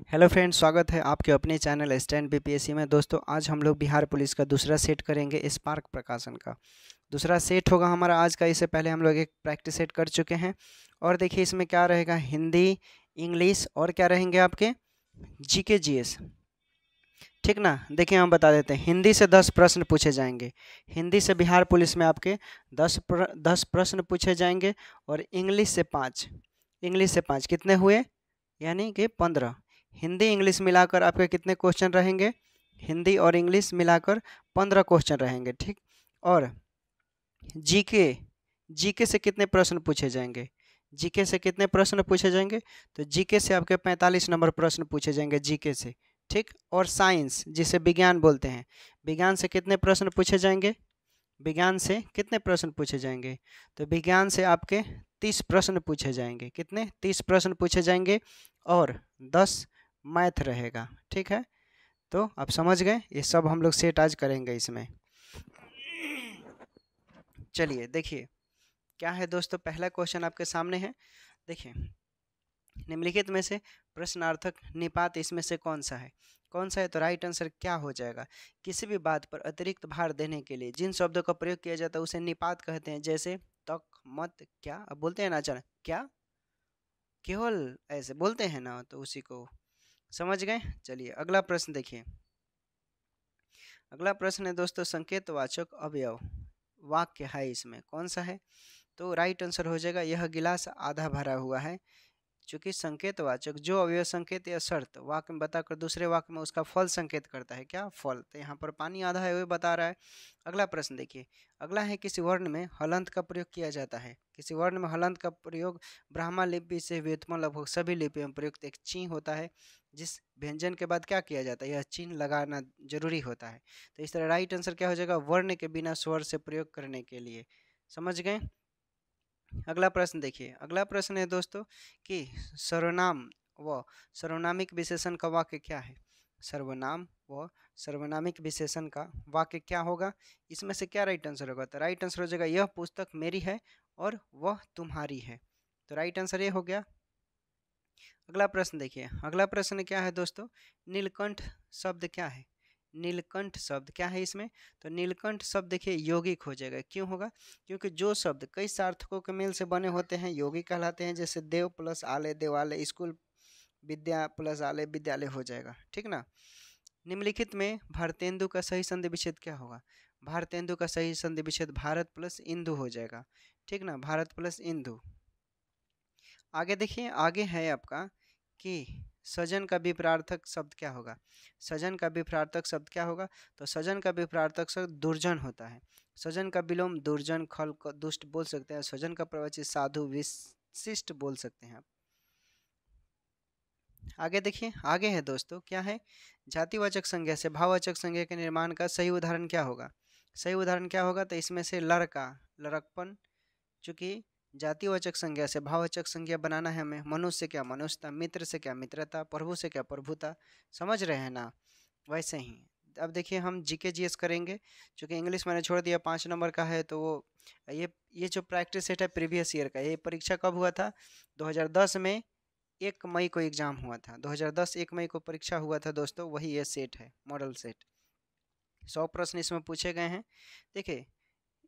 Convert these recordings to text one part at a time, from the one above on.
Hello friends, स्वागत है आपके अपने चैनल स्टैंड बीपीएससी में। दोस्तों, आज हम लोग बिहार पुलिस का दूसरा सेट करेंगे स्पार्क प्रकाशन का। दूसरा सेट होगा हमारा आज का। इससे पहले हम लोग एक प्रैक्टिस सेट कर चुके हैं। और देखिए इसमें क्या रहेगा, हिंदी, इंग्लिश और क्या रहेंगे आपके जीके जीएस। ठीक ना। देखिए हम बता देते हैं, हिंदी से 10 प्रश्न पूछे जाएंगे। हिंदी से बिहार पुलिस में आपके 10 प्रश्न पूछे जाएंगे। और इंग्लिश से 5, इंग्लिश से 5 कितने हुए, यानी कि 15। हिंदी इंग्लिश मिलाकर आपके कितने क्वेश्चन रहेंगे, हिंदी और इंग्लिश मिलाकर 15 क्वेश्चन रहेंगे। ठीक। और जीके, जीके से कितने प्रश्न पूछे जाएंगे, जीके से कितने प्रश्न पूछे जाएंगे, तो जीके से आपके 45 नंबर प्रश्न पूछे जाएंगे जीके से। ठीक। और साइंस जिसे विज्ञान बोलते हैं, विज्ञान से कितने प्रश्न पूछे जाएंगे, विज्ञान से कितने प्रश्न पूछे जाएंगे, तो विज्ञान से आपके 30 प्रश्न पूछे जाएंगे। कितने, 30 प्रश्न पूछे जाएंगे। और 10 मैथ रहेगा। ठीक है, तो आप समझ गए। ये सब हम लोग सेट आज करेंगे इसमें। चलिए देखिए क्या है दोस्तों, पहला क्वेश्चन आपके सामने है। देखिए, निम्नलिखित में से प्रश्नार्थक निपात इसमें से कौन सा है, कौन सा है, तो राइट आंसर क्या हो जाएगा। किसी भी बात पर अतिरिक्त भार देने के लिए जिन शब्दों का प्रयोग किया जाता है उसे निपात कहते हैं। जैसे तक, मत, क्या, अब बोलते हैं ना अचानक क्या, केवल ऐसे बोलते हैं ना, तो उसी को समझ गए। चलिए अगला प्रश्न देखिए। अगला प्रश्न है दोस्तों, संकेतवाचक अवयव वाक्य है इसमें कौन सा है, तो राइट आंसर हो जाएगा यह गिलास आधा भरा हुआ है। चूंकि संकेतवाचक जो अवयव संकेत या शर्त वाक्य में बताकर दूसरे वाक्य में उसका फल संकेत करता है, क्या फल, तो यहाँ पर पानी आधा है वो बता रहा है। अगला प्रश्न देखिए। अगला है, किसी वर्ण में हलंत का प्रयोग किया जाता है। किसी वर्ण में हलंत का प्रयोग ब्राह्मण लिपि से व्युत्पन्न लगभग सभी लिपियों में प्रयुक्त एक चिन्ह होता है। जिस व्यंजन के बाद क्या किया जाता है, यह चिन्ह लगाना जरूरी होता है। तो इस तरह राइट आंसर क्या हो जाएगा, वर्ण के बिना स्वर से प्रयोग करने के लिए। समझ गए। अगला प्रश्न देखिए। अगला प्रश्न है दोस्तों कि सर्वनाम व सर्वनामिक विशेषण का वाक्य क्या है। सर्वनाम व सर्वनामिक विशेषण का वाक्य क्या होगा, इसमें से क्या राइट आंसर होगा, तो राइट आंसर हो जाएगा यह पुस्तक मेरी है और वह तुम्हारी है। तो राइट आंसर ये हो गया। अगला प्रश्न देखिए। अगला प्रश्न क्या है दोस्तों, नीलकंठ शब्द क्या है। नीलकंठ शब्द क्या है इसमें, तो नीलकंठ शब्द देखिए यौगिक हो जाएगा। क्यों होगा, क्योंकि जो शब्द कई सार्थकों के मेल से बने होते हैं यौगिक कहलाते हैं। जैसे देव प्लस आलय देवालय, स्कूल विद्या प्लस आलय विद्यालय हो जाएगा। ठीक ना। निम्नलिखित में भारतेंदु का सही संधि विच्छेद क्या होगा। भारतेंदु का सही संधि विच्छेद भारत प्लस इंदु हो जाएगा। ठीक ना, भारत प्लस इंदु। आगे देखिए, आगे है आपका कि सजन का विपरार्थक शब्द क्या होगा। सजन का विपरार्थक शब्द क्या होगा, तो सजन का विपरार्थक शब्द दुर्जन होता है। सजन का विलोम दुर्जन, खल, दुष्ट बोल सकते हैं। सजन का प्रवचन साधु, विशिष्ट बोल सकते हैं आप। आगे देखिए, आगे है दोस्तों क्या है, जातिवाचक संज्ञा से भाववाचक संज्ञा के निर्माण का सही उदाहरण क्या होगा। सही उदाहरण क्या होगा, तो इसमें से लड़का, लड़कपन। चूंकि जातिवाचक संज्ञा से भाववाचक संज्ञा बनाना है हमें। मनुष्य से क्या मनुष्यता, मित्र से क्या मित्रता, प्रभु से क्या प्रभुता। समझ रहे हैं ना। वैसे ही अब देखिए हम जीके जीएस करेंगे। चूंकि इंग्लिश मैंने छोड़ दिया, 5 नंबर का है, तो वो ये जो प्रैक्टिस सेट है प्रीवियस ईयर का। ये परीक्षा कब हुआ था, 2010 में 1 मई को एग्जाम हुआ था। 2010 1 मई को परीक्षा हुआ था दोस्तों। वही ये सेट है, मॉडल सेट। 100 प्रश्न इसमें पूछे गए हैं। देखिए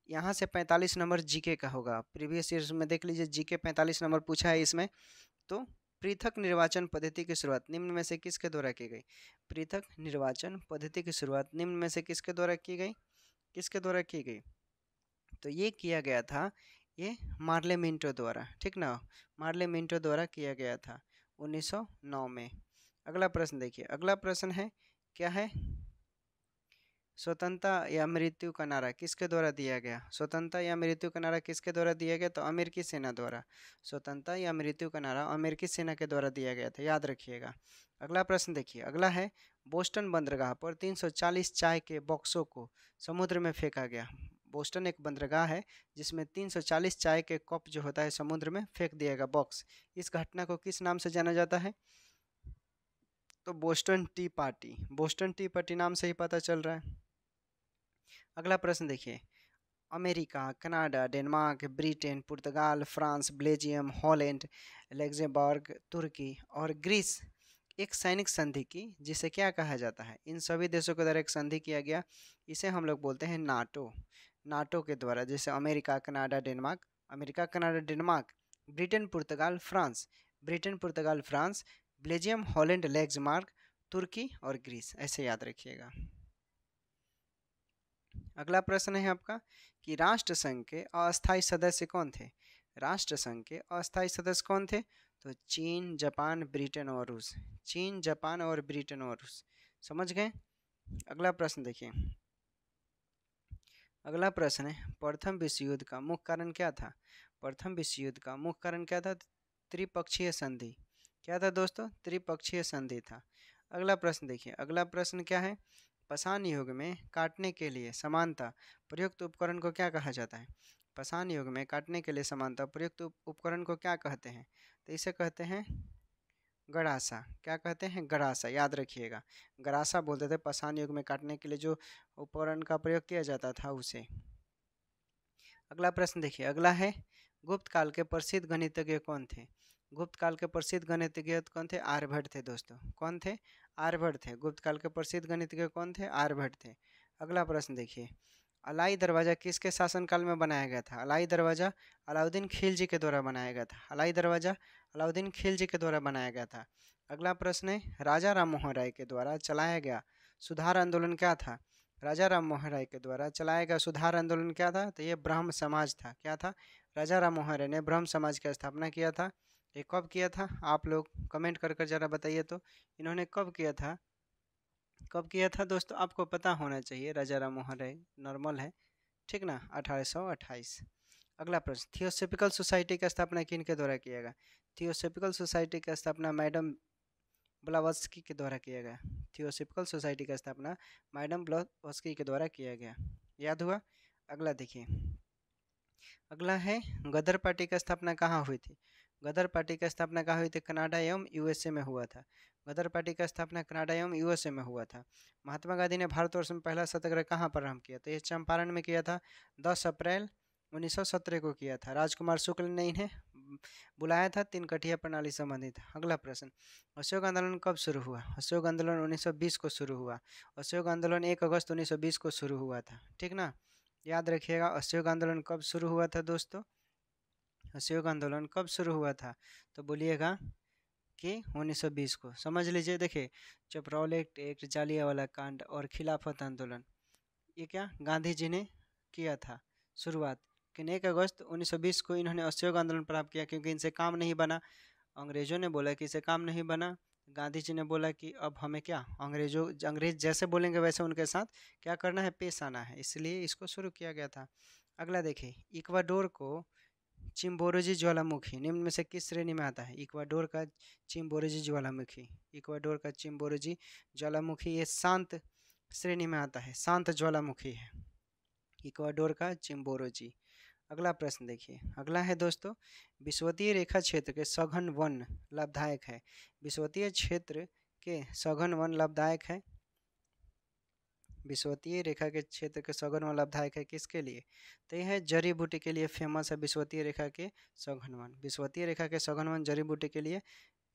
यहाँ से 45 नंबर जीके का होगा। प्रीवियस ईयर्स में देख लीजिए, जीके 45 नंबर पूछा है इसमें। तो पृथक निर्वाचन पद्धति की शुरुआत निम्न में से किसके द्वारा की गई। पृथक निर्वाचन पद्धति की शुरुआत निम्न में से किसके द्वारा की गई, किसके द्वारा की गई, तो ये किया गया था, ये मार्ले मिंटो द्वारा। ठीक ना, मार्ले मिंटो द्वारा किया गया था 1909 में। अगला प्रश्न देखिए। अगला प्रश्न है क्या है, स्वतंत्रता या मृत्यु का नारा किसके द्वारा दिया गया। स्वतंत्रता या मृत्यु का नारा किसके द्वारा दिया गया, तो अमेरिकी सेना द्वारा। स्वतंत्रता या मृत्यु का नारा अमेरिकी सेना के द्वारा दिया गया था, याद रखिएगा। अगला प्रश्न देखिए। अगला है, बोस्टन बंदरगाह पर 340 चाय के बॉक्सों को समुद्र में फेंका गया। बोस्टन एक बंदरगाह है जिसमें 340 चाय के कप जो होता है समुद्र में फेंक दिया गया बॉक्स। इस घटना को किस नाम से जाना जाता है, तो Boston T party. Boston T party नाम से ही पता चल रहा है। अगला प्रश्न देखिए। अमेरिका, कनाडा, डेनमार्क, ब्रिटेन, पुर्तगाल, फ्रांस, बेल्जियम, हॉलैंड, लग्जमबर्ग, तुर्की और ग्रीस एक सैनिक संधि की, जिसे क्या कहा जाता है, इन सभी देशों के द्वारा एक संधि किया गया, इसे हम लोग बोलते हैं नाटो। नाटो के द्वारा, जैसे America, Canada, Denmark, America, Canada, Denmark, Britain, पुर्तगाल, फ्रांस, ब्रिटेन, पुर्तगाल, फ्रांस, बेल्जियम, हॉलैंड, लैक्समार्क, तुर्की और ग्रीस, ऐसे याद रखिएगा। अगला प्रश्न है आपका कि राष्ट्र संघ के अस्थायी सदस्य कौन थे। राष्ट्र संघ के अस्थायी सदस्य कौन थे, तो चीन, जापान, ब्रिटेन और रूस। चीन, जापान और ब्रिटेन और रूस, समझ गए। अगला प्रश्न देखिए। अगला प्रश्न है प्रथम विश्व युद्ध का मुख्य कारण क्या था। प्रथम विश्व युद्ध का मुख्य कारण क्या था, त्रिपक्षीय संधि। क्या था दोस्तों, त्रिपक्षीय संधि था। अगला प्रश्न देखिए। अगला प्रश्न क्या है, पाषाण युग में काटने के लिए समानता प्रयुक्त उपकरण को क्या कहा जाता है। पाषाण युग में काटने के लिए समानता प्रयुक्त उपकरण को क्या कहते हैं, तो इसे कहते हैं गड़ासा। क्या कहते हैं, गड़ासा, याद रखिएगा। गड़ासा बोलते थे पाषाण युग में काटने के लिए जो उपकरण का प्रयोग किया जाता था उसे। अगला प्रश्न देखिए। अगला है गुप्त काल के प्रसिद्ध गणितज्ञ कौन थे। गुप्त काल के प्रसिद्ध गणितज्ञ कौन थे, आर्यभट्ट थे दोस्तों। कौन थे, आर्यभट्ट थे। गुप्त काल के प्रसिद्ध गणितज्ञ कौन थे, आर्यभट्ट थे। अगला प्रश्न देखिए। अलाई दरवाजा किसके शासनकाल में बनाया गया था। अलाई दरवाजा अलाउद्दीन खिलजी के द्वारा बनाया गया था। अलाई दरवाजा अलाउद्दीन खिलजी के द्वारा बनाया गया था। अगला प्रश्न है राजा राम मोहन राय के द्वारा चलाया गया सुधार आंदोलन क्या था। राजा राम मोहन राय के द्वारा चलाया गया सुधार आंदोलन क्या था, तो ये ब्रह्म समाज था। क्या था, राजा राम मोहन राय ने ब्रह्म समाज की स्थापना किया था। ये कब किया था, आप लोग कमेंट कर कर जरा बताइए तो, इन्होंने कब किया था। कब किया था दोस्तों, आपको पता होना चाहिए। राजा राम मोहन राय नॉर्मल है, ठीक ना, 1828। अगला प्रश्न, थियोसॉफिकल सोसाइटी की स्थापना किन के द्वारा किया गया। थियोसॉफिकल सोसाइटी की स्थापना मैडम ब्लावत्स्की के द्वारा किया गया। थियोसॉफिकल सोसाइटी का स्थापना मैडम ब्लावत्स्की के द्वारा किया गया, याद हुआ। अगला देखिए। अगला है गदर पार्टी की स्थापना कहाँ हुई थी। गदर पार्टी की स्थापना कहाँ हुई थी, कनाडा एवं यूएसए में हुआ था। गदर पार्टी का स्थापना कनाडा एवं यूएसए में हुआ था। महात्मा गांधी ने भारतवर्ष में पहला सत्याग्रह कहाँ पर आरंभ किया, तो ये चंपारण में किया था, 10 अप्रैल 1917 को किया था। राजकुमार शुक्ल ने इन्हें बुलाया था, तीन कठिया प्रणाली संबंधित। अगला प्रश्न, अशोक आंदोलन कब शुरू हुआ। अशोक आंदोलन 1920 को शुरू हुआ। अशोक आंदोलन 1 अगस्त 1920 को शुरू हुआ था, ठीक ना, याद रखिएगा। अशोक आंदोलन कब शुरू हुआ था दोस्तों, अशोक आंदोलन कब शुरू हुआ था, तो बोलिएगा कि 1920 को। समझ लीजिए। देखिए, चपरावल एक्ट, जालियांवाला कांड और खिलाफत आंदोलन, ये क्या गांधी जी ने किया था शुरुआत। लेकिन 1 अगस्त 1920 को इन्होंने अशोक आंदोलन प्रारंभ किया, क्योंकि इनसे काम नहीं बना। अंग्रेजों ने बोला कि इसे काम नहीं बना। गांधी जी ने बोला कि अब हमें क्या, अंग्रेज जैसे बोलेंगे वैसे उनके साथ क्या करना है, पेश आना है, इसलिए इसको शुरू किया गया था। अगला देखिए। इक्वाडोर को चिम्बोरोजी ज्वालामुखी निम्न में से किस श्रेणी में आता है। इक्वाडोर का चिम्बोरोजी ज्वालामुखी, इक्वाडोर का चिम्बोरोजी ज्वालामुखी ये शांत श्रेणी में आता है, शांत ज्वालामुखी है इक्वाडोर का चिम्बोरोजी। अगला प्रश्न देखिए। अगला है दोस्तों, विषुवतीय रेखा क्षेत्र के सघन वन लाभदायक है। विषुवतीय क्षेत्र के सघन वन लाभदायक है। विषुवतीय रेखा के क्षेत्र के सघन वन लाभदायक है किसके लिए, तो यह है जड़ी बूटी के लिए फेमस है। विषुवतीय रेखा के सघन वन, विषुवतीय रेखा के सघन वन जड़ी बूटी के लिए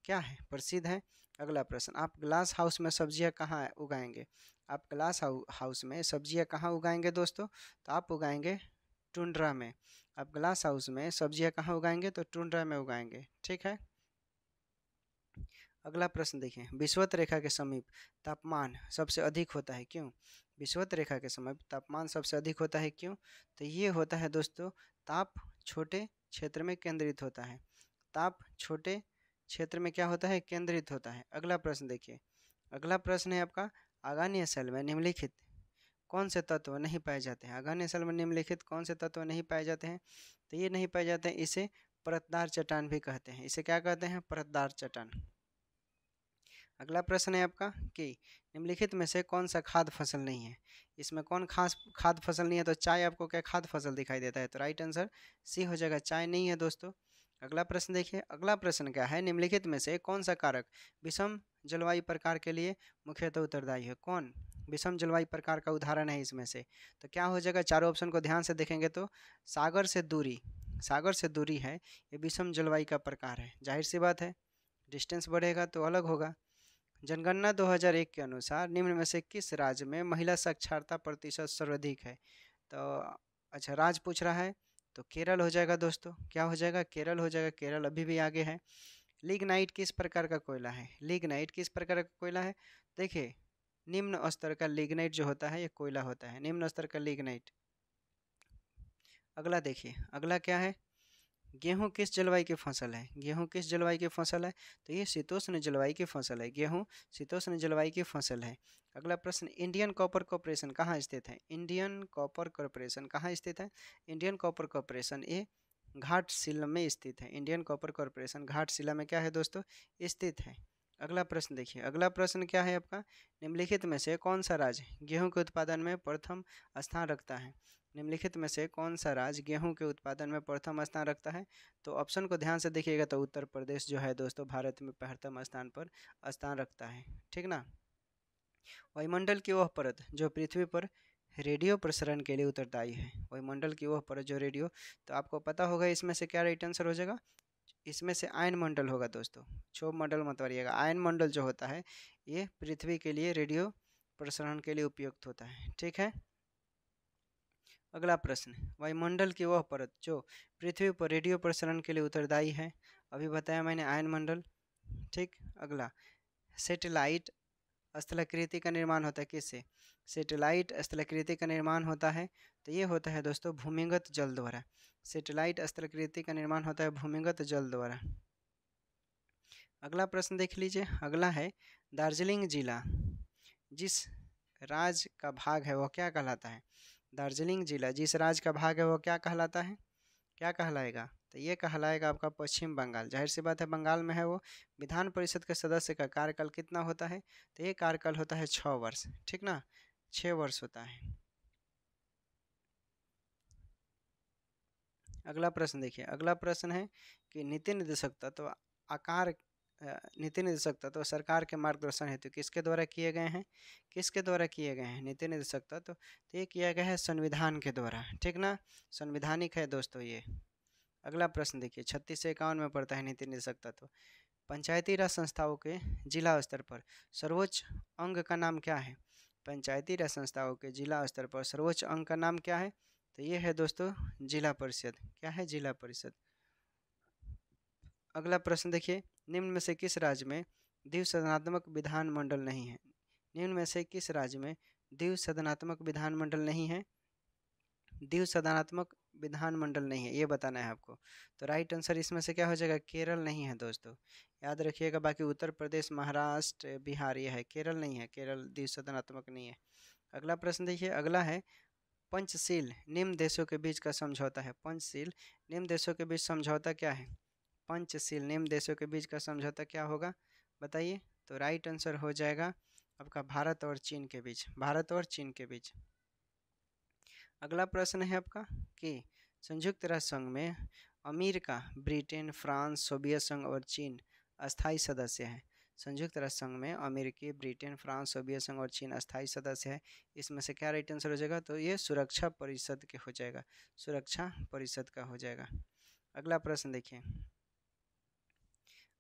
क्या है, प्रसिद्ध है। अगला प्रश्न, आप ग्लास हाउस में सब्जियां कहाँ उगाएंगे। आप ग्लास हाउस में सब्जियां कहाँ उगाएंगे दोस्तों, तो आप उगाएंगे टुंड्रा में। आप ग्लास हाउस में सब्जियां कहाँ उगाएंगे, तो टुंड्रा में उगाएंगे, ठीक है। अगला प्रश्न देखिए। विषुवत रेखा के समीप तापमान सबसे अधिक होता है क्यों। विषुवत रेखा के समीप तापमान सबसे अधिक होता है क्यों, तो ये होता है दोस्तों, ताप छोटे क्षेत्र में केंद्रित होता है। ताप छोटे क्षेत्र में क्या होता है, केंद्रित होता है। अगला प्रश्न देखिए। अगला प्रश्न है आपका, आगान्य सेल में निम्नलिखित कौन से तत्व नहीं पाए जाते हैं। आगान्य सेल में निम्नलिखित कौन से तत्व नहीं पाए जाते हैं, तो ये नहीं पाए जाते हैं, इसे परतदार चट्टान भी कहते हैं। इसे क्या कहते हैं, परतदार चट्टान। अगला प्रश्न है आपका कि निम्नलिखित में से कौन सा खाद्य फसल नहीं है। इसमें कौन खास खाद्य फसल नहीं है, तो चाय आपको क्या खाद्य फसल दिखाई देता है, तो राइट आंसर सी हो जाएगा, चाय नहीं है दोस्तों। अगला प्रश्न देखिए। अगला प्रश्न क्या है, निम्नलिखित में से कौन सा कारक विषम जलवायु प्रकार के लिए मुख्यतः उत्तरदायी है। कौन विषम जलवायु प्रकार का उदाहरण है इसमें से, तो क्या हो जाएगा, चारों ऑप्शन को ध्यान से देखेंगे तो सागर से दूरी, सागर से दूरी है, ये विषम जलवायु का प्रकार है। जाहिर सी बात है, डिस्टेंस बढ़ेगा तो अलग होगा। जनगणना 2001 के अनुसार निम्न में से किस राज्य में महिला साक्षरता प्रतिशत सर्वाधिक है? तो अच्छा, राज्य पूछ रहा है तो केरल हो जाएगा दोस्तों। क्या हो जाएगा? केरल हो जाएगा। केरल अभी भी आगे है। लिग्नाइट किस प्रकार का कोयला है? लिग्नाइट किस प्रकार का कोयला है? देखिए, निम्न स्तर का लिग्नाइट जो होता है ये कोयला होता है, निम्न स्तर का लिग्नाइट। अगला देखिए, अगला क्या है? गेहूँ किस जलवायु की फसल है? गेहूँ किस जलवायु की फसल है? तो ये शीतोष्ण जलवायु की फसल है। गेहूँ शीतोष्ण जलवायु की फसल है। अगला प्रश्न, इंडियन कॉपर कॉरपोरेशन कहाँ स्थित है? इंडियन कॉपर कॉरपोरेशन कहाँ स्थित है? इंडियन कॉपर कॉरपोरेशन ये घाटशिला में स्थित है। इंडियन कॉपर कॉरपोरेशन घाटशिला में क्या है दोस्तों? स्थित है। अगला प्रश्न देखिए, अगला प्रश्न क्या है आपका? निम्नलिखित में से कौन सा राज्य गेहूं के उत्पादन में प्रथम स्थान रखता है? निम्नलिखित में से कौन सा राज्य गेहूं के उत्पादन में प्रथम स्थान रखता है? तो ऑप्शन को ध्यान से देखिएगा तो उत्तर प्रदेश जो है दोस्तों भारत में प्रथम स्थान पर स्थान रखता है। ठीक ना। वायुमंडल की वह परत जो पृथ्वी पर रेडियो प्रसारण के लिए उत्तरदायी है। वायुमंडल की वह परत जो रेडियो, तो आपको पता होगा इसमें से क्या राइट आंसर हो जाएगा? इसमें से आयन मंडल होगा दोस्तों। क्षोभ मंडल मत वरिएगा। आयन मंडल जो होता है ये पृथ्वी के लिए रेडियो प्रसारण के लिए उपयुक्त होता है। ठीक है। अगला प्रश्न, वायुमंडल की वह परत जो पृथ्वी पर रेडियो प्रसारण के लिए उत्तरदायी है। अभी बताया मैंने आयन मंडल। ठीक। अगला, सेटेलाइट स्थलाकृति का निर्माण होता है किससे? सेटेलाइट स्थलाकृति का निर्माण होता है तो ये होता है दोस्तों भूमिगत जल द्वारा। सेटेलाइट स्थलाकृति का निर्माण होता है भूमिगत जल द्वारा। अगला प्रश्न देख लीजिए, अगला है दार्जिलिंग जिला जिस राज्य का भाग है वह क्या कहलाता है? दार्जिलिंग जिला जिस राज्य का भाग है वह क्या कहलाता है? क्या कहलाएगा? तो ये कहलाएगा आपका पश्चिम बंगाल। जाहिर सी बात है बंगाल में है वो। विधान परिषद के सदस्य का कार्यकाल कितना होता है? तो ये कार्यकाल होता है 6 वर्ष। ठीक ना, 6 वर्ष होता है। अगला प्रश्न देखिए, अगला प्रश्न है कि नीति निर्देशक तत्व आकार नीति निर्देशक तत्व सरकार के मार्गदर्शन हेतु किसके द्वारा किए गए हैं? किसके द्वारा किए गए हैं नीति निर्देशक तत्व? तो ये किया गया है संविधान के द्वारा। ठीक ना, संविधानिक है दोस्तों ये। अगला प्रश्न देखिए, 36 से 51 में पड़ता है नीति निर्देशक तत्व। पंचायती राज संस्थाओं के जिला स्तर पर सर्वोच्च अंग का नाम क्या है? पंचायती राज संस्थाओं के जिला स्तर पर सर्वोच्च अंग का नाम क्या है? तो ये है दोस्तों जिला परिषद। क्या है? जिला परिषद। अगला प्रश्न देखिए, निम्न में से किस राज्य में द्विसदनात्मक विधानमंडल नहीं है? निम्न में से किस राज्य में द्विसदनात्मक विधानमंडल नहीं है? द्विसदनात्मक विधानमंडल नहीं है ये बताना है आपको। तो राइट आंसर इसमें से क्या हो जाएगा? केरल नहीं है दोस्तों, याद रखिएगा। बाकी उत्तर प्रदेश, महाराष्ट्र, बिहार ये है, केरल नहीं है। केरल द्विसदनात्मक नहीं है। अगला प्रश्न देखिए, अगला है पंचशील निम्न देशों के बीच का समझौता है। पंचशील निम्न देशों के बीच समझौता क्या है? पंचशील निम्न देशों के बीच का समझौता क्या होगा? बताइए। तो राइट आंसर हो जाएगा आपका भारत और चीन के बीच। भारत और चीन के बीच। अगला प्रश्न है आपका कि संयुक्त राष्ट्र संघ में अमेरिका, ब्रिटेन, फ्रांस, सोवियत संघ और चीन अस्थायी सदस्य हैं। संयुक्त राष्ट्र संघ में अमेरिकी, ब्रिटेन, फ्रांस, सोवियत संघ और चीन अस्थायी सदस्य है। इसमें से क्या राइट आंसर हो जाएगा? तो ये सुरक्षा परिषद के हो जाएगा। सुरक्षा परिषद का हो जाएगा। अगला प्रश्न देखिए,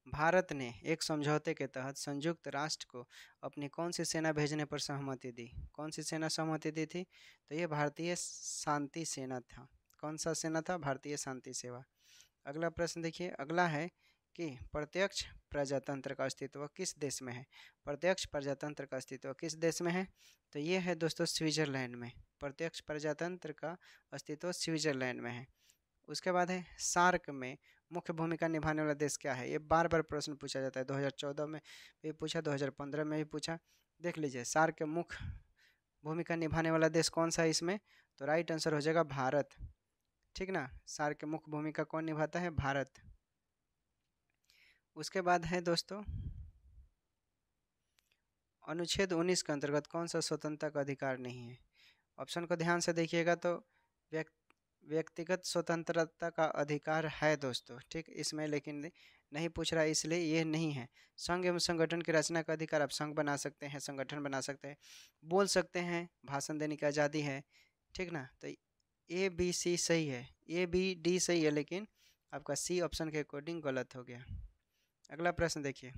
भारत ने एक समझौते के तहत संयुक्त राष्ट्र को अपनी कौन सी सेना भेजने पर सहमति दी? कौन सी सेना सहमति दी थी? तो ये भारतीय शांति सेना था। कौन सा सेना था? भारतीय शांति सेवा। अगला प्रश्न देखिए, अगला है कि प्रत्यक्ष प्रजातंत्र का अस्तित्व किस देश में है? प्रत्यक्ष प्रजातंत्र का अस्तित्व किस देश में है? तो ये है दोस्तों स्विट्जरलैंड में। प्रत्यक्ष प्रजातंत्र का अस्तित्व स्विट्जरलैंड में है। उसके बाद है सार्क में मुख्य भूमिका निभाने वाला देश क्या है? ये बार बार प्रश्न पूछा जाता है। 2014 में भी पूछा, 2015 में भी पूछा। देख लीजिए, सार्क के मुख्य भूमिका निभाने वाला देश कौन सा है इसमें? तो राइट आंसर हो जाएगा भारत। ठीक ना, सार्क के मुख्य भूमिका कौन निभाता है? भारत। उसके बाद है दोस्तों अनुच्छेद 19 के अंतर्गत कौन सा स्वतंत्रता का अधिकार नहीं है? ऑप्शन को ध्यान से देखिएगा तो व्यक्तिगत स्वतंत्रता का अधिकार है दोस्तों। ठीक, इसमें लेकिन नहीं पूछ रहा है इसलिए ये नहीं है। संघ एवं संगठन की रचना का अधिकार, आप संघ बना सकते हैं, संगठन बना सकते हैं, बोल सकते हैं, भाषण देने की आज़ादी है। ठीक ना, तो ए बी सी सही है, ए बी डी सही है, लेकिन आपका सी ऑप्शन के अकॉर्डिंग गलत हो गया। अगला प्रश्न देखिए,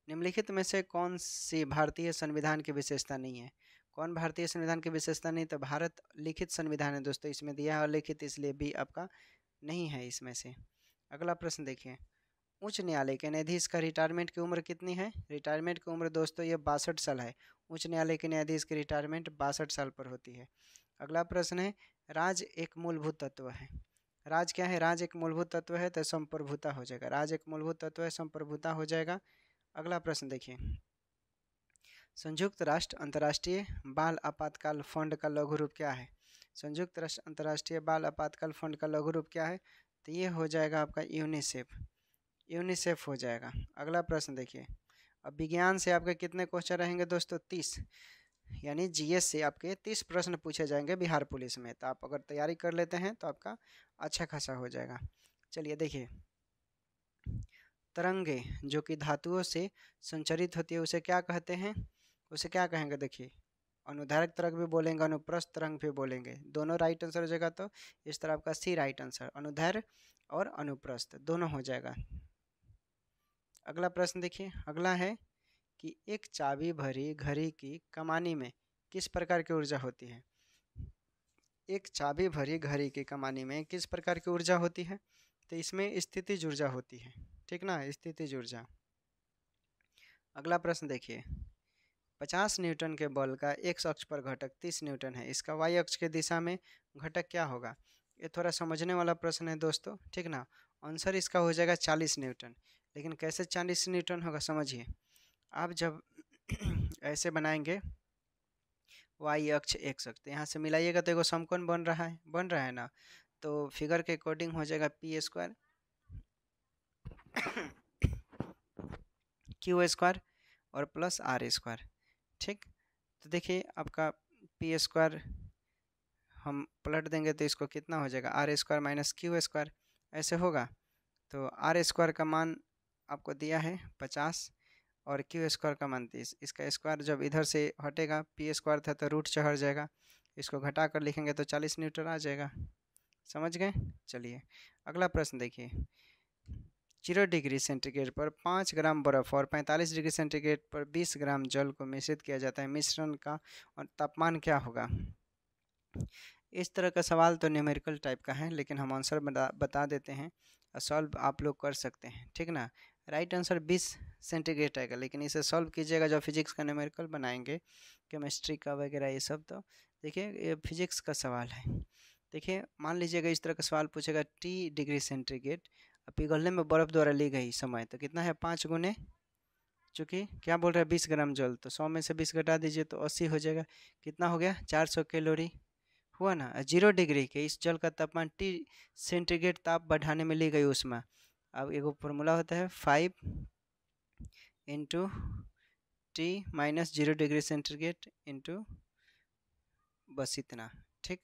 निम्नलिखित में से कौन सी भारतीय संविधान की विशेषता नहीं है? कौन भारतीय संविधान की विशेषता नहीं? तो भारत लिखित संविधान है दोस्तों, इसमें दिया है लिखित, इसलिए भी आपका नहीं है इसमें से। अगला प्रश्न देखिए, उच्च न्यायालय के न्यायाधीश का रिटायरमेंट की उम्र कितनी है? रिटायरमेंट की उम्र दोस्तों ये 62 साल है। उच्च न्यायालय के न्यायाधीश की रिटायरमेंट 62 साल पर होती है। अगला प्रश्न है, राज एक मूलभूत तत्व है। राज क्या है? राज एक मूलभूत तत्व है तो संप्रभुता हो जाएगा। राज एक मूलभूत तत्व है, संप्रभुता हो जाएगा। अगला प्रश्न देखिए, संयुक्त राष्ट्र अंतर्राष्ट्रीय बाल आपातकाल फंड का लघु रूप क्या है? संयुक्त राष्ट्र अंतर्राष्ट्रीय बाल आपातकाल फंड का लघु रूप क्या है? तो ये हो जाएगा आपका यूनिसेफ। यूनिसेफ हो जाएगा। अगला प्रश्न देखिए, अब विज्ञान से आपके कितने क्वेश्चन रहेंगे दोस्तों? 30, यानी जीएस से आपके 30 प्रश्न पूछे जाएंगे बिहार पुलिस में। तो आप अगर तैयारी कर लेते हैं तो आपका अच्छा खासा हो जाएगा। चलिए देखिए, तरंगे जो कि धातुओं से संचरित होती है उसे क्या कहते हैं? उसे क्या कहेंगे? देखिए, अनुदैर्घ्य तरंग भी बोलेंगे, अनुप्रस्थ तरंग भी बोलेंगे। दोनों राइट आंसर हो जाएगा। तो इस तरह आपका सी राइट आंसर, अनुदैर्घ्य और अनुप्रस्थ दोनों हो जाएगा। अगला प्रश्न देखिए, अगला है कि एक चाबी भरी घड़ी की कमानी में किस प्रकार की ऊर्जा होती है? एक चाबी भरी घड़ी की कमानी में किस प्रकार की ऊर्जा होती है? तो इसमें स्थितिज ऊर्जा होती है, ठीक ना, स्थितिज ऊर्जा। अगला प्रश्न देखिए, 50 न्यूटन के बल का एक्स अक्ष पर घटक 30 न्यूटन है, इसका वाई अक्ष के दिशा में घटक क्या होगा? ये थोड़ा समझने वाला प्रश्न है दोस्तों, ठीक ना। आंसर इसका हो जाएगा 40 न्यूटन। लेकिन कैसे 40 न्यूटन होगा समझिए, आप जब ऐसे बनाएंगे वाई अक्ष एक्स अक्ष, तो यहाँ से मिलाइएगा तो एगो समकोण बन रहा है ना। तो फिगर के अकॉर्डिंग हो जाएगा पी स्क्वायर क्यू स्क्वायर और प्लस आर स्क्वायर, ठीक। तो देखिए आपका पी स्क्वायर हम पलट देंगे तो इसको कितना हो जाएगा? R square minus q square, ऐसे होगा। तो आर स्क्वायर का मान आपको दिया है 50 और क्यू स्क्वायर का मान 30। इसका स्क्वायर जब इधर से हटेगा, पी स्क्वायर था तो रूट चढ़ जाएगा, इसको घटा कर लिखेंगे तो 40 न्यूटन आ जाएगा। समझ गए? चलिए अगला प्रश्न देखिए, 0 डिग्री सेंटीग्रेड पर 5 ग्राम बर्फ और 45 डिग्री सेंटीग्रेड पर 20 ग्राम जल को मिश्रित किया जाता है, मिश्रण का और तापमान क्या होगा? इस तरह का सवाल तो न्यूमेरिकल टाइप का है, लेकिन हम आंसर बता देते हैं और सॉल्व आप लोग कर सकते हैं, ठीक ना। राइट आंसर 20 सेंटीग्रेड आएगा, लेकिन इसे सॉल्व कीजिएगा जब फिजिक्स का न्यूमेरिकल बनाएंगे, केमिस्ट्री का वगैरह ये सब। तो देखिए ये फिजिक्स का सवाल है। देखिए मान लीजिएगा इस तरह का सवाल पूछेगा, टी डिग्री सेंटीग्रेड पिघलने में बर्फ़ द्वारा ली गई समय तो कितना है? 5 गुने, चूँकि क्या बोल रहा है 20 ग्राम जल, तो 100 में से 20 घटा दीजिए तो 80 हो जाएगा। कितना हो गया? 400 कैलोरी हुआ ना। 0 डिग्री के इस जल का तापमान टी सेंटीग्रेड ताप बढ़ाने में ली गई ऊष्मा। अब एगो फॉर्मूला होता है 5 into T minus 0 degree centigrade into बस इतना, ठीक।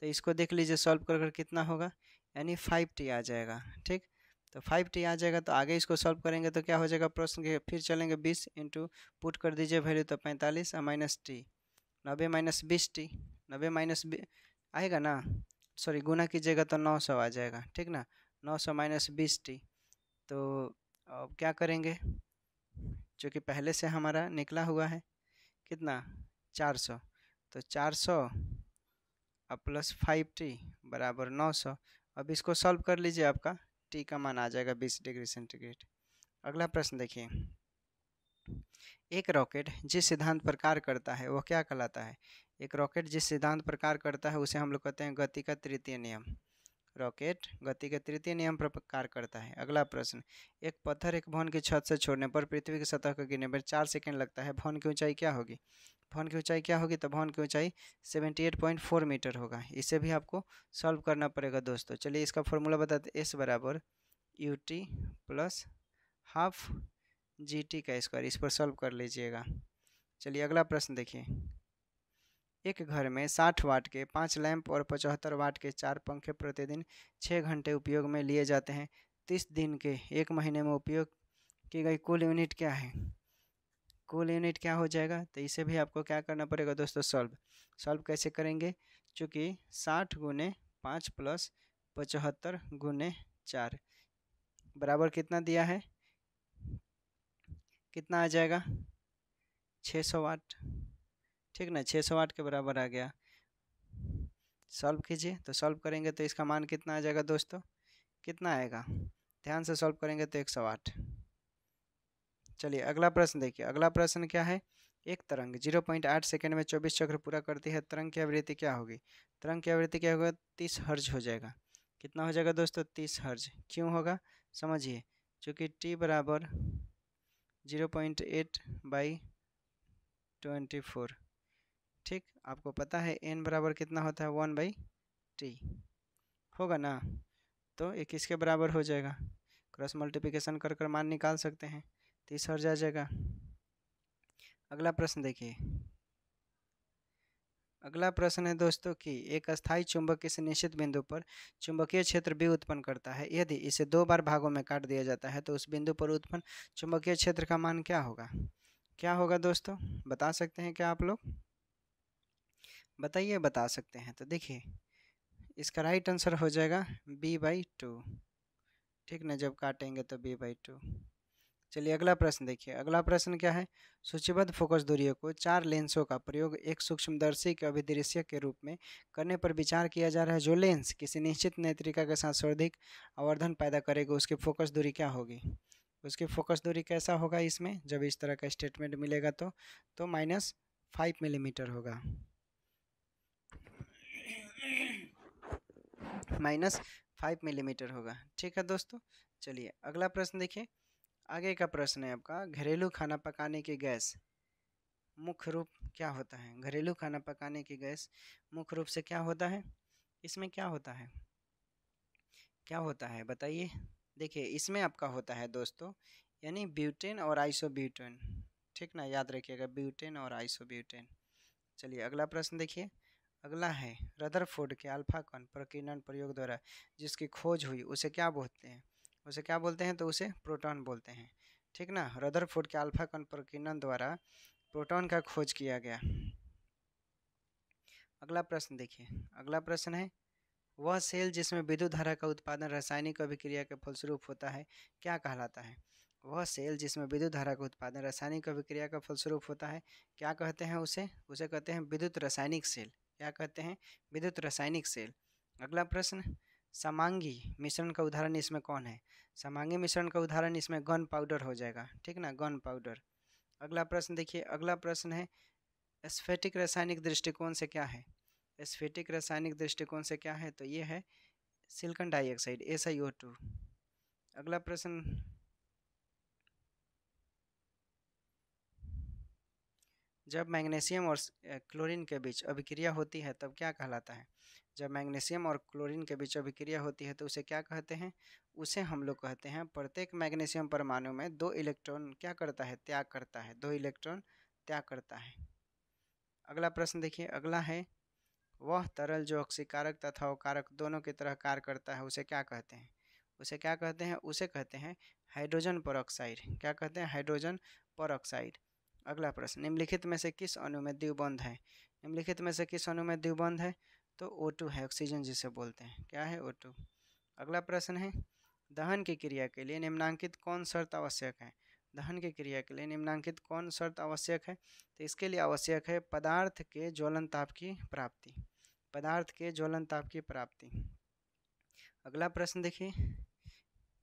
तो इसको देख लीजिए सॉल्व कर कितना होगा, यानी 5t आ जाएगा, ठीक। तो 5t आ जाएगा तो आगे इसको सॉल्व करेंगे तो क्या हो जाएगा प्रश्न के, फिर चलेंगे 20 इंटू पुट कर दीजिए वैल्यू तो 45 और minus T 90 minus 20t, 90 minus आएगा ना, सॉरी गुना कीजिएगा तो 900 आ जाएगा, ठीक ना। 900 माइनस 20t, तो अब क्या करेंगे, जो कि पहले से हमारा निकला हुआ है कितना 400, तो 400 अब प्लस 5t बराबर 900। अब इसको सॉल्व कर लीजिए, आपका t का मान आ जाएगा 20 डिग्री सेंटीग्रेड। अगला प्रश्न देखिए, एक रॉकेट जिस सिद्धांत पर कार्य करता है वह क्या कहलाता है? एक रॉकेट जिस सिद्धांत पर कार्य करता है उसे हम लोग कहते हैं गति का तृतीय नियम। रॉकेट गति के तृतीय नियम पर कार्य करता है। अगला प्रश्न, एक पत्थर एक भवन की छत से छोड़ने पर पृथ्वी की सतह को गिरने पर 4 सेकंड लगता है, भवन की ऊंचाई क्या होगी? भवन की ऊंचाई क्या होगी? तो भवन की ऊंचाई 78.4 मीटर होगा। इसे भी आपको सॉल्व करना पड़ेगा दोस्तों। चलिए इसका फॉर्मूला बताते, एस बराबर U T plus half G T का स्क्वायर, इस पर सॉल्व कर लीजिएगा। चलिए अगला प्रश्न देखिए, एक घर में 60 वाट के 5 लैंप और 75 वाट के 4 पंखे प्रतिदिन 6 घंटे उपयोग में लिए जाते हैं। 30 दिन के एक महीने में उपयोग की गई कुल यूनिट क्या है? कुल यूनिट क्या हो जाएगा? तो इसे भी आपको क्या करना पड़ेगा दोस्तों, सॉल्व कैसे करेंगे, चूँकि 60 गुने 5 प्लस 75 गुने 4 बराबर कितना दिया है? कितना आ जाएगा 600 वाट, ठीक ना, 600 वाट के बराबर आ गया। सॉल्व कीजिए, तो सॉल्व करेंगे तो इसका मान कितना आ जाएगा दोस्तों, कितना आएगा, ध्यान से सॉल्व करेंगे तो 108। चलिए अगला प्रश्न देखिए, अगला प्रश्न क्या है, एक तरंग 0.8 सेकंड में 24 चक्र पूरा करती है, तरंग की आवृत्ति क्या होगी, तरंग की आवृत्ति क्या होगा, 30 हर्ज हो जाएगा। कितना हो जाएगा दोस्तों, 30 हर्ज। क्यों होगा समझिए, चूँकि t बराबर 0.8 बाई 24, ठीक, आपको पता है n बराबर कितना होता है 1/t, होगा ना, तो ये किसके बराबर हो जाएगा, क्रॉस मल्टीप्लिकेशन कर कर मान निकाल सकते हैं, 30 हर्ज आ जाएगा। अगला प्रश्न देखिए, अगला प्रश्न है दोस्तों कि एक अस्थायी चुंबक किसी निश्चित बिंदु पर चुंबकीय क्षेत्र B उत्पन्न करता है, यदि इसे 2 बार भागों में काट दिया जाता है तो उस बिंदु पर उत्पन्न चुंबकीय क्षेत्र का मान क्या होगा, क्या होगा दोस्तों, बता सकते हैं क्या आप लोग, बताइए, बता सकते हैं तो देखिए इसका राइट आंसर हो जाएगा B/2, ठीक ना, जब काटेंगे तो B/2। चलिए अगला प्रश्न देखिए, अगला प्रश्न क्या है, सूचीबद्ध फोकस दूरियों को 4 लेंसों का प्रयोग एक सूक्ष्मदर्शी के अभिदृश्य के रूप में करने पर विचार किया जा रहा है, जो लेंस किसी निश्चित नेत्रिका के साथ सर्वाधिक आवर्धन पैदा करेगा उसकी फोकस दूरी क्या होगी, उसकी फोकस दूरी कैसा होगा इसमें, जब इस तरह का स्टेटमेंट मिलेगा तो -5 मिलीमीटर होगा, -5 मिलीमीटर होगा, ठीक है दोस्तों। चलिए अगला प्रश्न देखिए, आगे का प्रश्न है आपका, घरेलू खाना पकाने की गैस मुख्य रूप क्या होता है, घरेलू खाना पकाने की गैस मुख्य रूप से क्या होता है, इसमें क्या होता है, क्या होता है बताइए, देखिए इसमें आपका होता है दोस्तों, यानी ब्यूटेन और आइसोब्यूटेन, ठीक ना, याद रखिएगा ब्यूटेन और आइसोब्यूटेन। चलिए अगला प्रश्न देखिए, अगला है, रदरफोर्ड के अल्फा कण प्रकीर्णन प्रयोग द्वारा जिसकी खोज हुई उसे क्या बोलते हैं, उसे क्या बोलते हैं, तो उसे प्रोटॉन बोलते हैं, ठीक ना, रदरफोर्ड के अल्फा कण प्रकीर्णन द्वारा प्रोटॉन का खोज किया गया। अगला प्रश्न देखिए, अगला प्रश्न है, वह सेल जिसमें विद्युत धारा का उत्पादन रासायनिक अभिक्रिया के फलस्वरूप होता है क्या कहलाता है, वह सेल जिसमें विद्युत धारा का उत्पादन रासायनिक अभिक्रिया का फलस्वरूप होता है क्या कहते हैं उसे, उसे कहते हैं विद्युत रासायनिक सेल, क्या कहते हैं, विद्युत रासायनिक सेल। अगला प्रश्न, समांगी मिश्रण का उदाहरण इसमें कौन है, समांगी मिश्रण का उदाहरण इसमें गन पाउडर हो जाएगा, ठीक ना, गन पाउडर। अगला प्रश्न देखिए, अगला प्रश्न है, स्फटिक रासायनिक दृष्टिकोण से क्या है, स्फटिक रासायनिक दृष्टिकोण से क्या है, तो ये है सिलिकॉन डाइऑक्साइड SiO2। अगला प्रश्न, जब मैग्नीशियम और क्लोरीन के बीच अभिक्रिया होती है तब क्या कहलाता है, जब मैग्नीशियम और क्लोरीन के बीच अभिक्रिया होती है तो उसे क्या कहते हैं, उसे हम लोग कहते हैं प्रत्येक मैग्नीशियम परमाणु में 2 इलेक्ट्रॉन क्या करता है, त्याग करता है, 2 इलेक्ट्रॉन त्याग करता है। अगला प्रश्न देखिए, अगला है, वह तरल जो ऑक्सीकारक तथा अकारक दोनों की तरह कार्य करता है उसे क्या कहते हैं, उसे क्या कहते हैं, उसे कहते हैं हाइड्रोजन परऑक्साइड, क्या कहते हैं, हाइड्रोजन परऑक्साइड। अगला प्रश्न, निम्नलिखित में से किस अणु में द्विबंध है, निम्नलिखित में से किस अणु में द्विबंध है, तो O2 है, ऑक्सीजन जिसे बोलते हैं, क्या है, O2। अगला प्रश्न है, दहन की क्रिया के लिए निम्नांकित कौन शर्त आवश्यक है, दहन की क्रिया के लिए निम्नांकित कौन शर्त आवश्यक है, तो इसके लिए आवश्यक है पदार्थ के ज्वलन ताप की प्राप्ति, पदार्थ के ज्वलन ताप की प्राप्ति। अगला प्रश्न देखिए,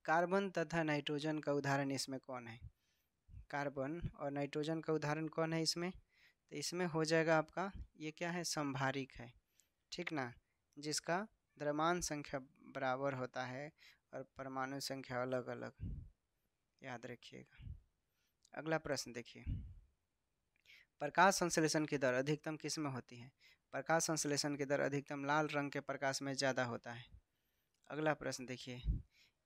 कार्बन तथा नाइट्रोजन का उदाहरण इसमें कौन है, कार्बन और नाइट्रोजन का उदाहरण कौन है इसमें, तो इसमें हो जाएगा आपका, ये क्या है, संभारिक है, ठीक ना, जिसका द्रव्यमान संख्या बराबर होता है और परमाणु संख्या अलग अलग, याद रखिएगा। अगला प्रश्न देखिए, प्रकाश संश्लेषण की दर अधिकतम किस में होती है, प्रकाश संश्लेषण की दर अधिकतम लाल रंग के प्रकाश में ज़्यादा होता है। अगला प्रश्न देखिए,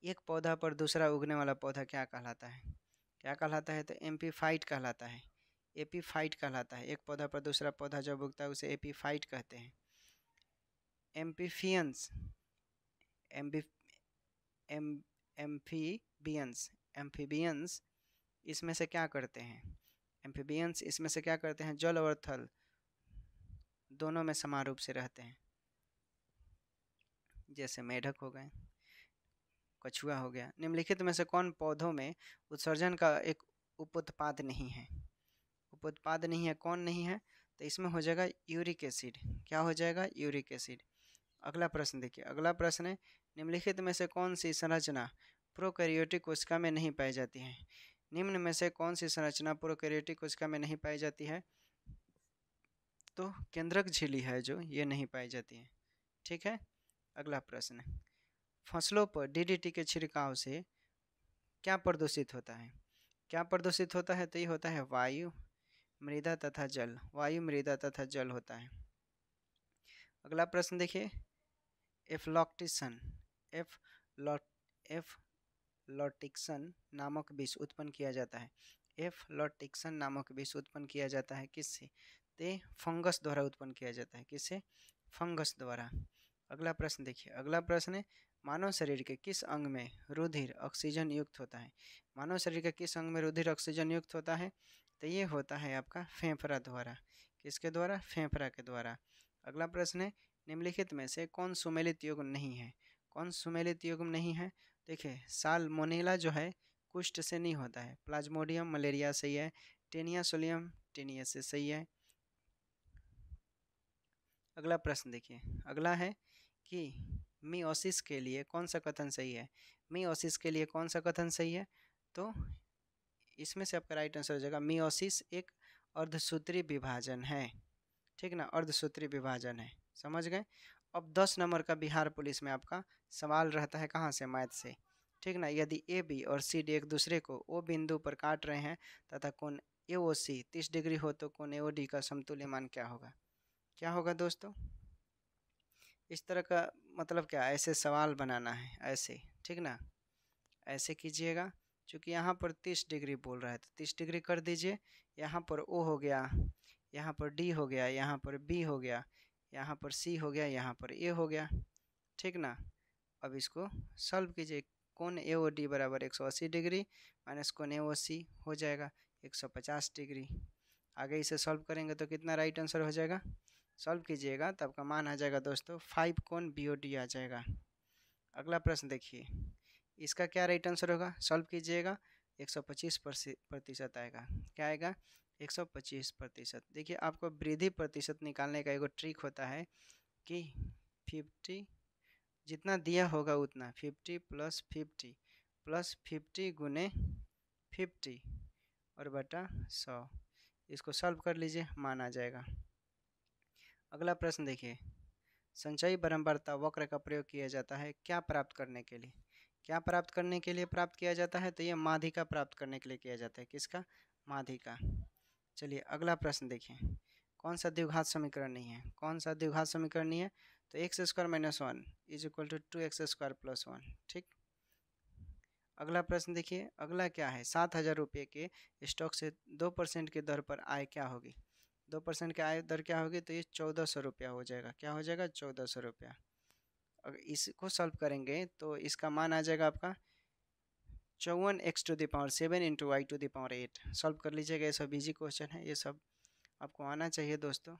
एक पौधा पर दूसरा उगने वाला पौधा क्या कहलाता है, क्या कहलाता है, तो एम्पीफाइट कहलाता है, एपीफाइट कहलाता है, एक पौधा पर दूसरा पौधा जब उगता है उसे एपीफाइट कहते हैं। एम्पीफियंस, एम्बी एम एम्फीबियंस, एम्फीबियंस इसमें से क्या करते हैं, एम्फीबियंस इसमें से क्या करते हैं, जल और थल दोनों में समान रूप से रहते हैं, जैसे मेढक हो गए, कछुआ हो गया। निम्नलिखित में से कौन पौधों में उत्सर्जन का एक उपोत्पाद नहीं है। उपोत्पाद नहीं है, कौन नहीं है? तो इसमें हो जाएगा यूरिक एसिड। क्या हो जाएगा? Uric acid. अगला प्रश्न देखिए, अगला प्रश्न है निम्नलिखित में से कौन सी संरचना प्रोकैरियोटिक कोशिका में नहीं पाई जाती है? निम्न में से कौन सी संरचना प्रोकैरियोटिक कोशिका में नहीं पाई जाती है? तो केंद्रक झिल्ली है जो ये नहीं पाई जाती है। ठीक है। अगला प्रश्न, फसलों पर डीडीटी के छिड़काव से क्या प्रदूषित होता है? क्या प्रदूषित होता है? तो ये होता है वायु, मृदा तथा जल। वायु, मृदा तथा जल होता है। अगला प्रश्न देखिए, एफ्लॉक्टिसन एफ्लॉटिक्सन नामक विष उत्पन्न किया जाता है। एफ्लॉटिक्सन नामक विष उत्पन्न किया जाता है किससे? ते फंगस द्वारा उत्पन्न किया जाता है। किससे? फंगस द्वारा। अगला प्रश्न देखिए, अगला प्रश्न है मानव शरीर के किस अंग में रुधिर ऑक्सीजन युक्त होता है? मानव शरीर के किस अंग में रुधिर ऑक्सीजन युक्त होता है? तो ये होता है आपका फेफड़ा द्वारा। किसके द्वारा? फेफड़ा के द्वारा। अगला प्रश्न है निम्नलिखित में से कौन सुमेलित युग्म नहीं है? कौन सुमेलित युग्म नहीं है? देखिए, साल्मोनेला जो है कुष्ठ से नहीं होता है। प्लाज्मोडियम मलेरिया सही है। टेनिया सोलियम टेनिया से सही है। अगला प्रश्न देखिए, अगला है कि मियोसिस के लिए कौन सा कथन सही है? मियोसिस के लिए कौन सा कथन सही है? तो इसमें से आपका राइट आंसर हो जाएगा मियोसिस एक अर्धसूत्री विभाजन है। ठीक ना, अर्धसूत्री विभाजन है। समझ गए? अब 10 नंबर का बिहार पुलिस में आपका सवाल रहता है कहाँ से? मैथ से। ठीक ना, यदि ए बी और सी डी एक दूसरे को ओ बिंदु पर काट रहे हैं तथा कोण ए ओ सी 30 डिग्री हो तो कोण ए ओ डी का समतुल्य मान क्या होगा? क्या होगा दोस्तों? इस तरह का मतलब क्या, ऐसे सवाल बनाना है ऐसे। ठीक ना, ऐसे कीजिएगा। चूँकि यहाँ पर 30 डिग्री बोल रहा है तो 30 डिग्री कर दीजिए। यहाँ पर ओ हो गया, यहाँ पर डी हो गया, यहाँ पर बी हो गया, यहाँ पर सी हो गया, यहाँ पर ए हो गया। ठीक ना, अब इसको सॉल्व कीजिए। कोण ए ओ डी बराबर 180 डिग्री माइनस कोण ए ओ सी हो जाएगा 150 डिग्री। आगे इसे सॉल्व करेंगे तो कितना राइट आंसर हो जाएगा? सॉल्व कीजिएगा तो आपका मान आ जाएगा दोस्तों 5 कोण बी ओ डी आ जाएगा। अगला प्रश्न देखिए, इसका क्या राइट आंसर होगा? सॉल्व कीजिएगा 125% आएगा। क्या आएगा? 125%। देखिए, आपको वृद्धि प्रतिशत निकालने का एक ट्रिक होता है कि 50 जितना दिया होगा उतना 50 + 50 + 50 गुने 50 और बटा 100। इसको सॉल्व कर लीजिए, मान आ जाएगा। अगला प्रश्न देखिए, संचयी बारंबारता वक्र का प्रयोग किया जाता है क्या प्राप्त करने के लिए? क्या प्राप्त करने के लिए प्राप्त किया जाता है? तो ये माध्यिका प्राप्त करने के लिए किया जाता है। किसका? माध्यिका। चलिए अगला प्रश्न देखिए, कौन सा द्विघात समीकरण नहीं है? कौन सा द्विघात समीकरण नहीं है? तो x² - 1 = 2x² + 1। ठीक। अगला प्रश्न देखिए, अगला क्या है? 7,000 रुपये के स्टॉक से 2% की दर पर आय क्या होगी? 2% की आय दर क्या होगी? तो ये 1400 रुपया हो जाएगा। क्या हो जाएगा? 1400 रुपया। अगर इसको सॉल्व करेंगे तो इसका मान आ जाएगा आपका 54x⁷ × y⁸ सॉल्व कर लीजिएगा। ये सब इजी क्वेश्चन है, ये सब आपको आना चाहिए दोस्तों।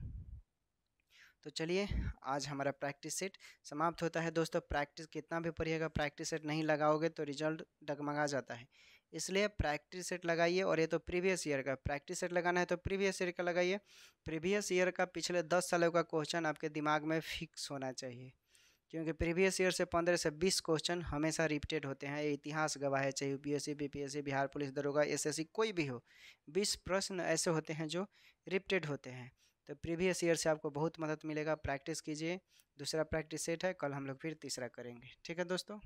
तो चलिए, आज हमारा प्रैक्टिस सेट समाप्त होता है दोस्तों। प्रैक्टिस कितना भी पढ़िएगा, प्रैक्टिस सेट नहीं लगाओगे तो रिजल्ट डगमगा जाता है। इसलिए प्रैक्टिस सेट लगाइए। और ये तो प्रीवियस ईयर का प्रैक्टिस सेट लगाना है तो प्रीवियस ईयर का लगाइए। प्रीवियस ईयर का पिछले 10 सालों का क्वेश्चन आपके दिमाग में फिक्स होना चाहिए, क्योंकि प्रीवियस ईयर से 15 से 20 क्वेश्चन हमेशा रिपीटेड होते हैं। इतिहास गवाह है, चाहे यूपीएससी, बीपीएससी, बिहार पुलिस दरोगा, एसएससी कोई भी हो, 20 प्रश्न ऐसे होते हैं जो रिपीटेड होते हैं। तो प्रीवियस ईयर से आपको बहुत मदद मिलेगा। प्रैक्टिस कीजिए। दूसरा प्रैक्टिस सेट है, कल हम लोग फिर तीसरा करेंगे। ठीक है दोस्तों।